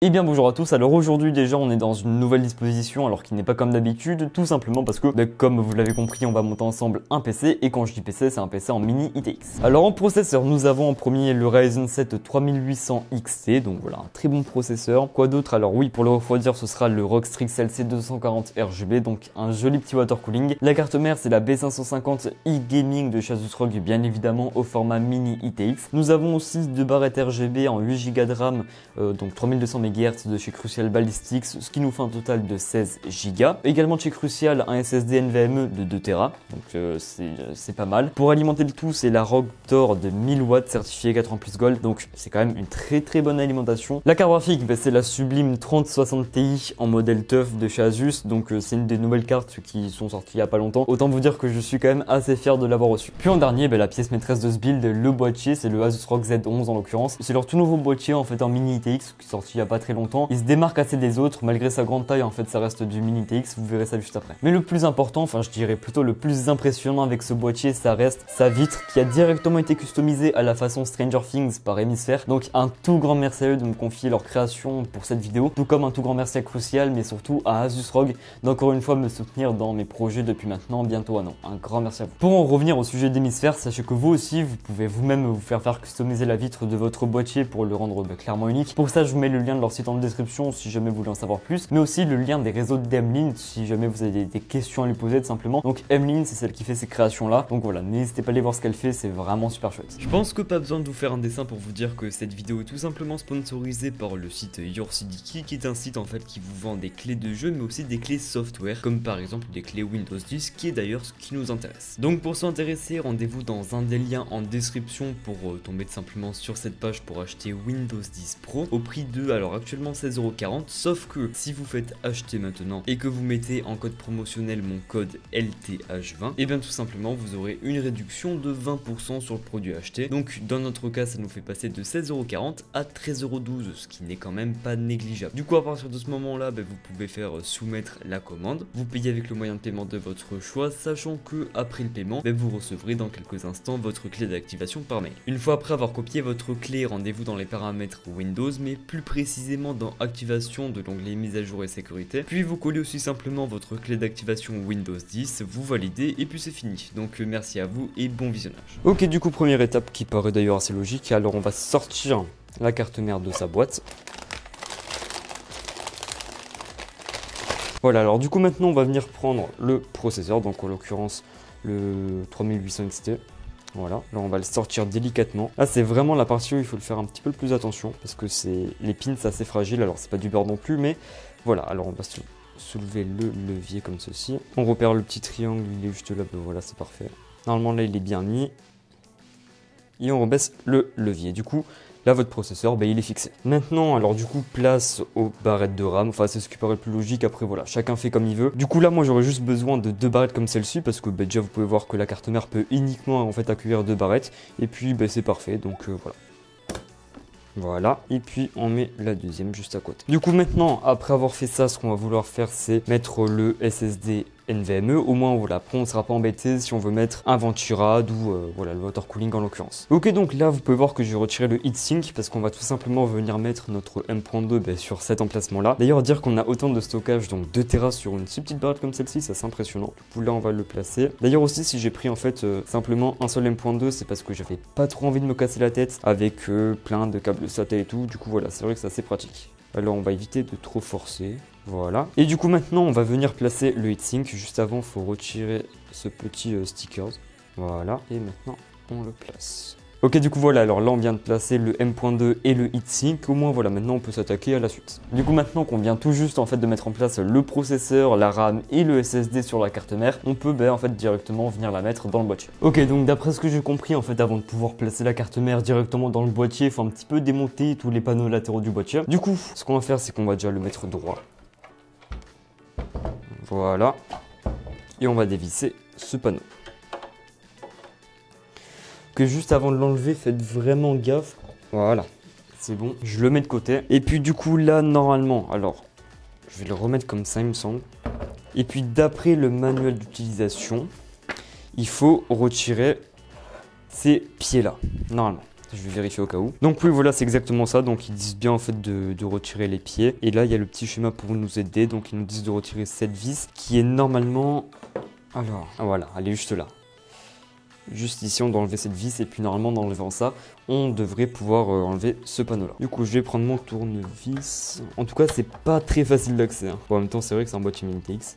Eh bien bonjour à tous, alors aujourd'hui déjà on est dans une nouvelle disposition alors qu'il n'est pas comme d'habitude, tout simplement parce que comme vous l'avez compris on va monter ensemble un PC et quand je dis PC c'est un PC en mini ITX. Alors en processeur nous avons en premier le Ryzen 7 3800 XT, donc voilà un très bon processeur. Quoi d'autre? Alors oui, pour le refroidir ce sera le ROG Strix LC 240 RGB, donc un joli petit water cooling. La carte mère c'est la B550 e-gaming de chez Asus ROG, bien évidemment au format mini ITX. Nous avons aussi deux barrettes RGB en 8 Go de RAM, donc 3200 MHz de chez Crucial Ballistix, ce qui nous fait un total de 16 Go. Également de chez Crucial un SSD NVMe de 2 Tera, donc c'est pas mal. Pour alimenter le tout, c'est la ROG Thor de 1000 watts certifiée 4 ans plus Gold, donc c'est quand même une très bonne alimentation. La carte graphique, c'est la Sublime 3060 Ti en modèle TUF de chez Asus, donc c'est une des nouvelles cartes qui sont sorties il y a pas longtemps. Autant vous dire que je suis quand même assez fier de l'avoir reçu. Puis en dernier, la pièce maîtresse de ce build, le boîtier, c'est le Asus ROG Z11 en l'occurrence. C'est leur tout nouveau boîtier en fait en mini ITX qui est sorti il y a pas très longtemps. Il se démarque assez des autres, malgré sa grande taille, en fait ça reste du mini ITX, vous verrez ça juste après. Mais le plus important, enfin je dirais plutôt le plus impressionnant avec ce boîtier, ça reste sa vitre qui a directement été customisée à la façon Stranger Things par Hemisphere. Donc un tout grand merci à eux de me confier leur création pour cette vidéo, tout comme un tout grand merci à Crucial, mais surtout à Asus ROG d'encore une fois me soutenir dans mes projets depuis maintenant bientôt un an. Un grand merci à vous. Pour en revenir au sujet d'Hemisphere, sachez que vous aussi, vous pouvez vous-même vous faire customiser la vitre de votre boîtier pour le rendre clairement unique. Pour ça, je vous mets le lien de leur site en description si jamais vous voulez en savoir plus, mais aussi le lien des réseaux d'Emeline si jamais vous avez des questions à lui poser tout simplement. Donc Emeline, c'est celle qui fait ces créations là, donc voilà, n'hésitez pas à aller voir ce qu'elle fait, c'est vraiment super chouette. Je pense que pas besoin de vous faire un dessin pour vous dire que cette vidéo est tout simplement sponsorisée par le site YourCDKey, qui est un site en fait qui vous vend des clés de jeu mais aussi des clés software, comme par exemple des clés Windows 10, qui est d'ailleurs ce qui nous intéresse. Donc pour s'intéresser, rendez-vous dans un des liens en description pour tomber tout simplement sur cette page pour acheter Windows 10 Pro au prix de, alors actuellement 16,40€, sauf que si vous faites acheter maintenant et que vous mettez en code promotionnel mon code LTH20, et bien tout simplement vous aurez une réduction de 20% sur le produit acheté. Donc dans notre cas ça nous fait passer de 16,40€ à 13,12€, ce qui n'est quand même pas négligeable. Du coup à partir de ce moment là, vous pouvez faire soumettre la commande, vous payez avec le moyen de paiement de votre choix, sachant que après le paiement, vous recevrez dans quelques instants votre clé d'activation par mail. Une fois après avoir copié votre clé, rendez-vous dans les paramètres Windows, mais plus précisément dans activation de l'onglet mise à jour et sécurité, puis vous collez aussi simplement votre clé d'activation Windows 10, vous validez et puis c'est fini. Donc merci à vous et bon visionnage. Ok, du coup première étape qui paraît d'ailleurs assez logique, alors on va sortir la carte mère de sa boîte. Voilà, alors du coup maintenant on va venir prendre le processeur, donc en l'occurrence le 3800 XT. Voilà, là on va le sortir délicatement. Là c'est vraiment la partie où il faut le faire un petit peu plus attention parce que les pins c'est assez fragile, alors c'est pas du beurre non plus, mais voilà, alors on va soulever le levier comme ceci. On repère le petit triangle, il est juste là, voilà c'est parfait. Normalement là il est bien mis. Et on rebaisse le levier. Du coup, là votre processeur, il est fixé. Maintenant, alors du coup, place aux barrettes de RAM. Enfin, c'est ce qui paraît le plus logique. Après, voilà, chacun fait comme il veut. Du coup, là, moi, j'aurais juste besoin de deux barrettes comme celle-ci. Parce que déjà, vous pouvez voir que la carte mère peut uniquement en fait accueillir deux barrettes. Et puis, c'est parfait. Donc, voilà. Voilà, et puis on met la deuxième juste à côté. Du coup maintenant, après avoir fait ça, ce qu'on va vouloir faire, c'est mettre le SSD NVMe. Au moins, voilà, après on ne sera pas embêté si on veut mettre un Venturad ou voilà, le water cooling en l'occurrence. Ok, donc là, vous pouvez voir que j'ai retiré le heatsink parce qu'on va tout simplement venir mettre notre M.2 sur cet emplacement-là. D'ailleurs, dire qu'on a autant de stockage, donc 2 Tera sur une si petite barrette comme celle-ci, c'est assez impressionnant. Du coup, là, on va le placer. D'ailleurs aussi, si j'ai pris en fait simplement un seul M.2, c'est parce que j'avais pas trop envie de me casser la tête avec plein de câbles SATA et tout. Du coup, voilà, c'est vrai que c'est assez pratique. Alors, on va éviter de trop forcer. Voilà. Et du coup, maintenant, on va venir placer le heatsink. Juste avant, il faut retirer ce petit stickers. Voilà. Et maintenant, on le place. Ok, du coup, voilà. Alors là, on vient de placer le M.2 et le heatsink. Au moins, voilà. Maintenant, on peut s'attaquer à la suite. Du coup, maintenant qu'on vient tout juste, en fait, de mettre en place le processeur, la RAM et le SSD sur la carte mère, on peut, en fait, directement venir la mettre dans le boîtier. Ok, donc d'après ce que j'ai compris, en fait, avant de pouvoir placer la carte mère directement dans le boîtier, il faut un petit peu démonter tous les panneaux latéraux du boîtier. Du coup, ce qu'on va faire, c'est qu'on va déjà le mettre droit. Voilà. Et on va dévisser ce panneau. Que juste avant de l'enlever, faites vraiment gaffe. Voilà. C'est bon. Je le mets de côté. Et puis du coup, là, normalement, alors, je vais le remettre comme ça, il me semble. Et puis d'après le manuel d'utilisation, il faut retirer ces pieds-là, normalement. Je vais vérifier au cas où. Donc oui, voilà, c'est exactement ça. Donc ils disent bien en fait de retirer les pieds. Et là, il y a le petit schéma pour nous aider. Donc ils nous disent de retirer cette vis qui est normalement... Alors, voilà, elle est juste là. Juste ici, on doit enlever cette vis. Et puis normalement, en enlevant ça, on devrait pouvoir enlever ce panneau-là. Du coup, je vais prendre mon tournevis. En tout cas, c'est pas très facile d'accès. Hein. Bon, en même temps, c'est vrai que c'est un boîtier Minitx.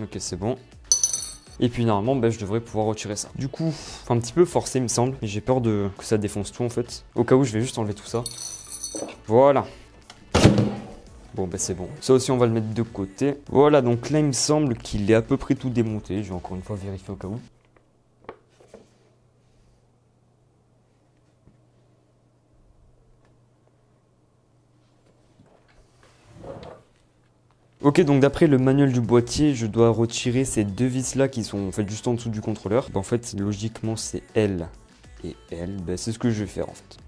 Ok, c'est bon. Et puis normalement, bah, je devrais pouvoir retirer ça. Du coup, un petit peu forcé, il me semble. Mais j'ai peur que ça défonce tout en fait. Au cas où, je vais juste enlever tout ça. Voilà. Bon, bah c'est bon. Ça aussi, on va le mettre de côté. Voilà, donc là, il me semble qu'il est à peu près tout démonté. Je vais encore une fois vérifier au cas où. Ok, donc d'après le manuel du boîtier, je dois retirer ces deux vis là qui sont en fait juste en dessous du contrôleur. Bah, en fait, logiquement, c'est L et L. Bah, c'est ce que je vais faire en fait.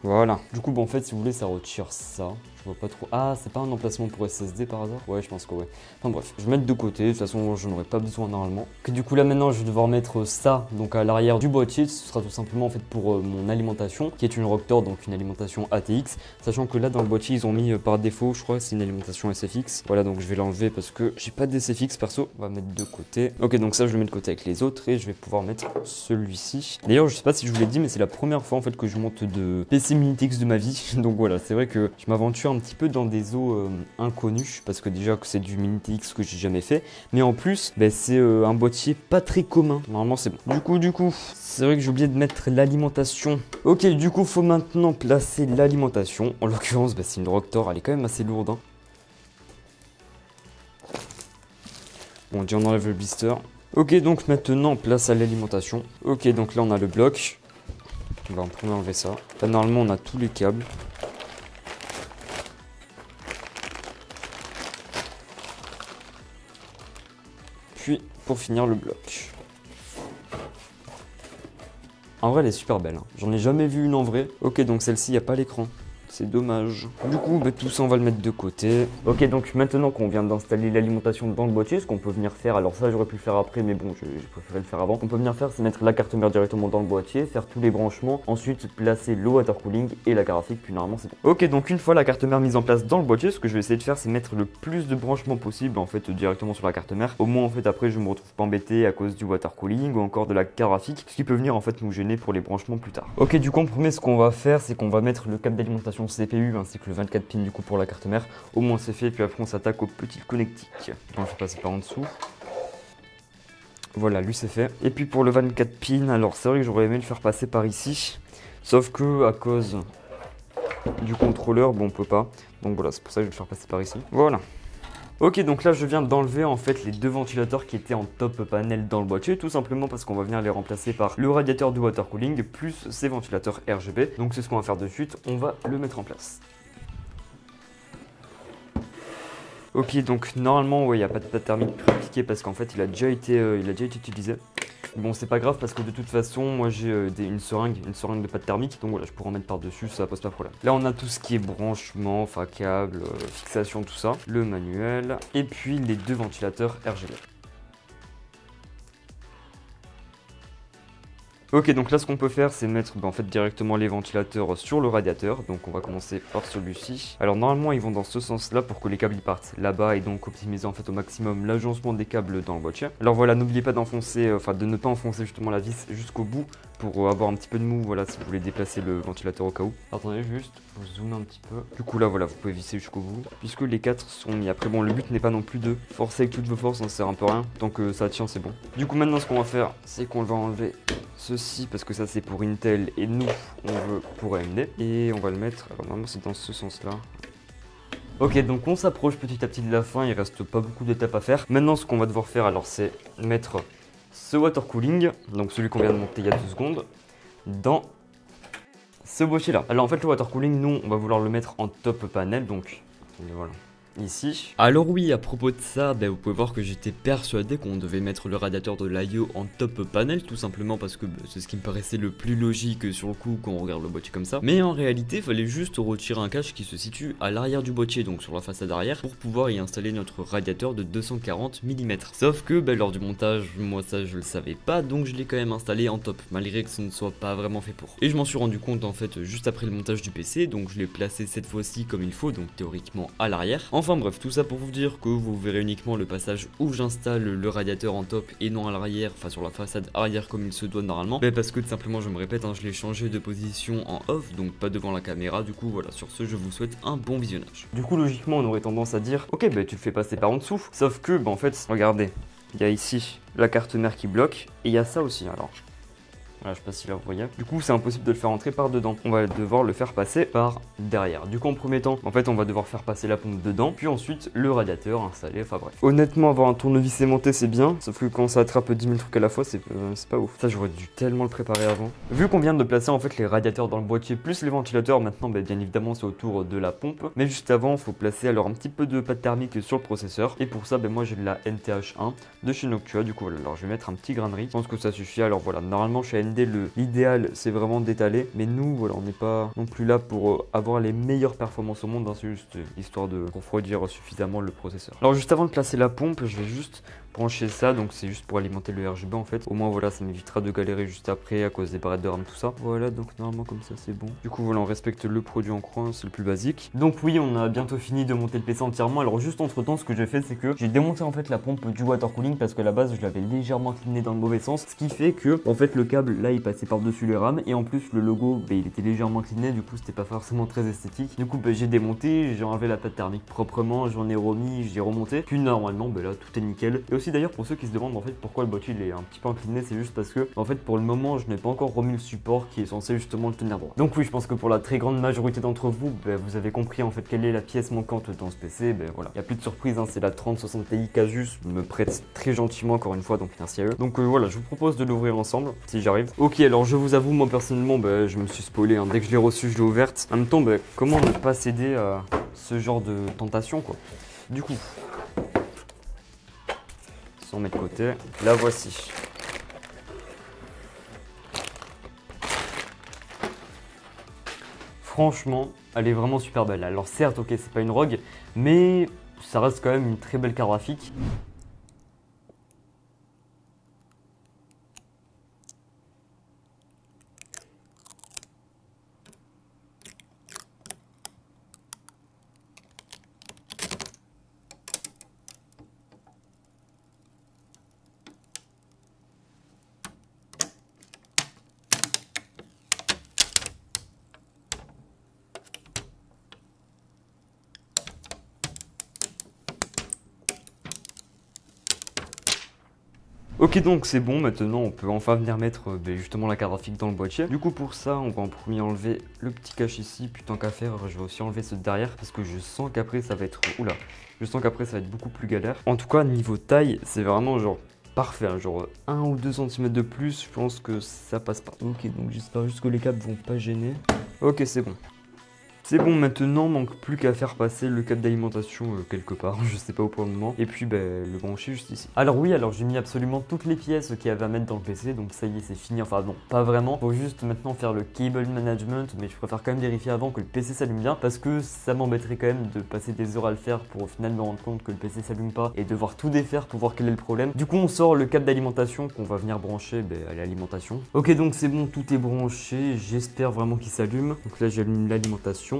Voilà. Du coup, bon, en fait, si vous voulez, ça retire ça. Je vois pas trop. Ah, c'est pas un emplacement pour SSD par hasard? Ouais, je pense que ouais. Enfin bref, je vais mettre de côté. De toute façon, je n'en aurai pas besoin normalement. Ok, du coup, là maintenant, je vais devoir mettre ça donc à l'arrière du boîtier. Ce sera tout simplement en fait pour mon alimentation, qui est une Rocktor, donc une alimentation ATX. Sachant que là, dans le boîtier, ils ont mis par défaut, je crois, c'est une alimentation SFX. Voilà, donc je vais l'enlever parce que j'ai pas de SFX perso. On va mettre de côté. Ok, donc ça, je le mets de côté avec les autres et je vais pouvoir mettre celui-ci. D'ailleurs, je sais pas si je vous l'ai dit, mais c'est la première fois en fait que je monte de PC Minitx de ma vie. Donc voilà, c'est vrai que je m'aventure un petit peu dans des eaux inconnues parce que déjà que c'est du Minitx que j'ai jamais fait, mais en plus bah, c'est un boîtier pas très commun. Normalement c'est bon. Du coup, c'est vrai que j'ai oublié de mettre l'alimentation. Ok, du coup faut maintenant placer l'alimentation. En l'occurrence, bah, c'est une Rocktor, elle est quand même assez lourde. Hein. Bon, on enlève le blister. Ok, donc maintenant place à l'alimentation. Ok, donc là on a le bloc. On va en premier enlever ça. Là, normalement on a tous les câbles. Puis pour finir le bloc. En vrai elle est super belle, hein. J'en ai jamais vu une en vrai. Ok, donc celle-ci il n'y a pas l'écran. C'est dommage. Du coup, bah, tout ça, on va le mettre de côté. Ok, donc maintenant qu'on vient d'installer l'alimentation dans le boîtier, ce qu'on peut venir faire, alors ça, j'aurais pu le faire après, mais bon, j'ai préféré le faire avant. Ce qu'on peut venir faire, c'est mettre la carte mère directement dans le boîtier, faire tous les branchements, ensuite placer le water cooling et la carafique, puis normalement, c'est bon. Ok, donc une fois la carte mère mise en place dans le boîtier, ce que je vais essayer de faire, c'est mettre le plus de branchements possible, en fait, directement sur la carte mère. Au moins, en fait, après, je me retrouve pas embêté à cause du water cooling ou encore de la carafique, ce qui peut venir, en fait, nous gêner pour les branchements plus tard. Ok, du coup, en premier, ce qu'on va faire, c'est qu'on va mettre le câble d'alimentation CPU ainsi que le 24 pins du coup pour la carte mère. Au moins c'est fait, puis après on s'attaque au petit connectique. Bon, je vais passer par en dessous. Voilà, lui c'est fait. Et puis pour le 24 pins, alors c'est vrai que j'aurais aimé le faire passer par ici. Sauf que à cause du contrôleur, bon on peut pas. Donc voilà, c'est pour ça que je vais le faire passer par ici. Voilà. Ok, donc là je viens d'enlever en fait les deux ventilateurs qui étaient en top panel dans le boîtier, tout simplement parce qu'on va venir les remplacer par le radiateur du water cooling plus ces ventilateurs RGB. Donc c'est ce qu'on va faire de suite, on va le mettre en place. Ok, donc normalement ouais, il n'y a pas de pâte thermique préappliquée parce qu'en fait il a déjà été utilisé. Bon, c'est pas grave parce que de toute façon, moi j'ai une seringue de pâte thermique, donc voilà, je pourrais en mettre par-dessus, ça pose pas de problème. Là, on a tout ce qui est branchement, enfin câble, fixation, tout ça, le manuel, et puis les deux ventilateurs RGB. Ok, donc là ce qu'on peut faire c'est mettre en fait directement les ventilateurs sur le radiateur. Donc on va commencer par celui-ci. Alors normalement ils vont dans ce sens là pour que les câbles ils partent là-bas et donc optimiser en fait au maximum l'agencement des câbles dans le boîtier. Alors voilà, n'oubliez pas d'enfoncer, de ne pas enfoncer justement la vis jusqu'au bout pour avoir un petit peu de mou, voilà, si vous voulez déplacer le ventilateur au cas où. Attendez juste, je vous zoome un petit peu. Du coup là voilà, vous pouvez visser jusqu'au bout puisque les 4 sont mis. Après bon, le but n'est pas non plus de forcer avec toutes vos forces, ça sert un peu à rien. Tant que ça tient c'est bon. Du coup maintenant ce qu'on va faire c'est qu'on va enlever ceci parce que ça c'est pour Intel et nous on veut pour AMD et on va le mettre, alors normalement c'est dans ce sens là. Ok, donc on s'approche petit à petit de la fin, il reste pas beaucoup d'étapes à faire. Maintenant ce qu'on va devoir faire alors c'est mettre ce water cooling, donc celui qu'on vient de monter il y a 2 secondes, dans ce boîtier là. Alors en fait le water cooling, nous on va vouloir le mettre en top panel, donc voilà. ici. Alors oui, à propos de ça, vous pouvez voir que j'étais persuadé qu'on devait mettre le radiateur de l'IO en top panel, tout simplement parce que c'est ce qui me paraissait le plus logique sur le coup quand on regarde le boîtier comme ça. Mais en réalité, il fallait juste retirer un cache qui se situe à l'arrière du boîtier, donc sur la façade arrière, pour pouvoir y installer notre radiateur de 240 mm. Sauf que lors du montage, moi ça je le savais pas, donc je l'ai quand même installé en top, malgré que ce ne soit pas vraiment fait pour. Et je m'en suis rendu compte en fait juste après le montage du PC, donc je l'ai placé cette fois-ci comme il faut, donc théoriquement à l'arrière. Enfin bref, tout ça pour vous dire que vous verrez uniquement le passage où j'installe le radiateur en top et non à l'arrière, enfin sur la façade arrière comme il se doit normalement. Parce que tout simplement, je me répète, je l'ai changé de position en off, donc pas devant la caméra. Du coup voilà, sur ce je vous souhaite un bon visionnage. Du coup logiquement on aurait tendance à dire ok tu le fais passer par en dessous. Sauf que en fait regardez, il y a ici la carte mère qui bloque et il y a ça aussi alors. Voilà, je sais pas si là vous voyez. Du coup, c'est impossible de le faire entrer par dedans. On va devoir le faire passer par derrière. Du coup, en premier temps, en fait, on va devoir faire passer la pompe dedans, puis ensuite le radiateur installé. Enfin bref. Honnêtement, avoir un tournevis aimanté, c'est bien. Sauf que quand ça attrape 10 000 trucs à la fois, c'est pas ouf. Ça, j'aurais dû tellement le préparer avant. Vu qu'on vient de placer en fait les radiateurs dans le boîtier plus les ventilateurs, maintenant, bien évidemment, c'est autour de la pompe. Mais juste avant, il faut placer alors un petit peu de pâte thermique sur le processeur. Et pour ça, moi, j'ai de la NTH1 de chez Noctua. Du coup, voilà. Alors, je vais mettre un petit grain de riz. Je pense que ça suffit. Alors voilà, normalement, chez AMD, l'idéal c'est vraiment d'étaler, mais nous voilà, on n'est pas non plus là pour avoir les meilleures performances au monde, c'est juste histoire de refroidir suffisamment le processeur. Alors juste avant de placer la pompe, je vais juste brancher ça, donc c'est juste pour alimenter le RGB en fait. Au moins voilà, ça m'évitera de galérer juste après à cause des barrettes de RAM, tout ça. Voilà, donc normalement comme ça c'est bon. Du coup voilà, on respecte le produit en croix, c'est le plus basique. Donc oui, on a bientôt fini de monter le PC entièrement. Alors juste entre temps, ce que j'ai fait, c'est que j'ai démonté en fait la pompe du water cooling parce que à la base je l'avais légèrement incliné dans le mauvais sens, ce qui fait que en fait le câble là il passait par-dessus les rames et en plus le logo il était légèrement incliné, du coup c'était pas forcément très esthétique. Du coup j'ai démonté, j'ai enlevé la pâte thermique proprement, j'en ai remis, j'ai remonté, puis normalement là tout est nickel. Et aussi d'ailleurs pour ceux qui se demandent en fait pourquoi le boîtier il est un petit peu incliné, c'est juste parce que en fait pour le moment je n'ai pas encore remis le support qui est censé justement le tenir droit. Donc oui, je pense que pour la très grande majorité d'entre vous, vous avez compris en fait quelle est la pièce manquante dans ce PC. Voilà, il n'y a plus de surprise, c'est la 3060 Ti Casus, me prête très gentiment encore une fois, donc merci à eux. Donc voilà, je vous propose de l'ouvrir ensemble si j'arrive. Ok, alors je vous avoue, moi personnellement je me suis spoilé, dès que je l'ai reçu je l'ai ouverte. En même temps, comment ne pas céder à ce genre de tentation quoi. Du coup, sans mettre de côté, la voici. Franchement, elle est vraiment super belle. Alors certes, ok, c'est pas une ROG, mais ça reste quand même une très belle carte graphique. Ok, donc c'est bon, maintenant on peut enfin venir mettre justement la carte graphique dans le boîtier. Du coup pour ça, on va en premier enlever le petit cache ici, puis tant qu'à faire, je vais aussi enlever ce derrière parce que je sens qu'après ça va être... Oula, je sens qu'après ça va être beaucoup plus galère. En tout cas, niveau taille, c'est vraiment genre parfait, genre 1 ou 2 cm de plus, je pense que ça passe pas. Ok, donc j'espère juste que les câbles vont pas gêner. Ok, c'est bon. C'est bon, maintenant manque plus qu'à faire passer le câble d'alimentation quelque part, je sais pas où pour le moment, et puis le brancher juste ici. Alors oui, alors j'ai mis absolument toutes les pièces qu'il y avait à mettre dans le PC, donc ça y est, c'est fini, enfin non, pas vraiment. Faut juste maintenant faire le cable management, mais je préfère quand même vérifier avant que le PC s'allume bien, parce que ça m'embêterait quand même de passer des heures à le faire pour au final me rendre compte que le PC s'allume pas et devoir tout défaire pour voir quel est le problème. Du coup, on sort le câble d'alimentation qu'on va venir brancher à l'alimentation. Ok, donc c'est bon, tout est branché, j'espère vraiment qu'il s'allume. Donc là, j'allume l'alimentation.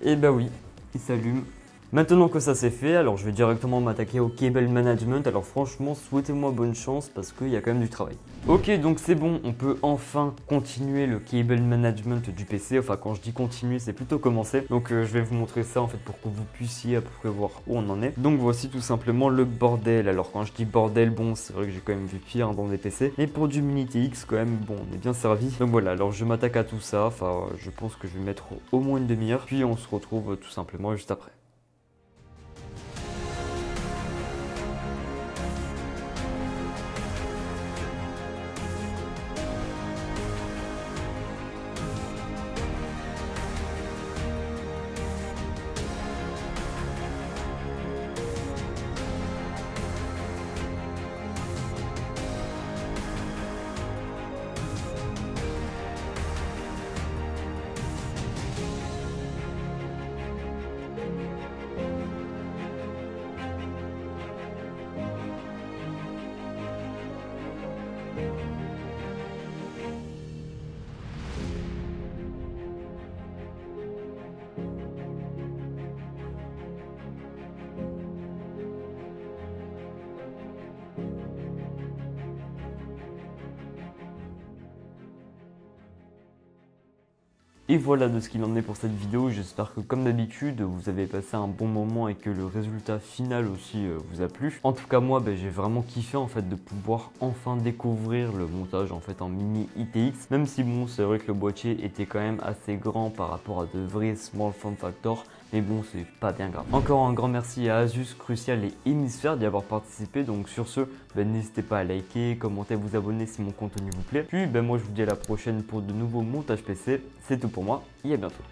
Et oui, il s'allume. Maintenant que ça c'est fait, alors je vais directement m'attaquer au cable management. Alors franchement, souhaitez-moi bonne chance parce qu'il y a quand même du travail. Ok, donc c'est bon, on peut enfin continuer le cable management du PC. Enfin, quand je dis continuer, c'est plutôt commencer. Donc je vais vous montrer ça en fait pour que vous puissiez à peu près voir où on en est. Donc voici tout simplement le bordel. Alors quand je dis bordel, bon, c'est vrai que j'ai quand même vu pire dans des PC. Mais pour du Mini TX quand même, bon, on est bien servi. Donc voilà, alors je m'attaque à tout ça. Enfin, je pense que je vais mettre au moins une demi-heure. Puis on se retrouve tout simplement juste après. Et voilà de ce qu'il en est pour cette vidéo. J'espère que comme d'habitude vous avez passé un bon moment et que le résultat final aussi vous a plu. En tout cas moi j'ai vraiment kiffé en fait de pouvoir enfin découvrir le montage en fait en mini ITX. Même si bon c'est vrai que le boîtier était quand même assez grand par rapport à de vrais small form factor. Mais bon, c'est pas bien grave. Encore un grand merci à Asus, Crucial et Hémisphère d'y avoir participé. Donc sur ce, n'hésitez pas à liker, commenter, vous abonner si mon contenu vous plaît. Puis moi je vous dis à la prochaine pour de nouveaux montages PC. C'est tout pour moi et à bientôt.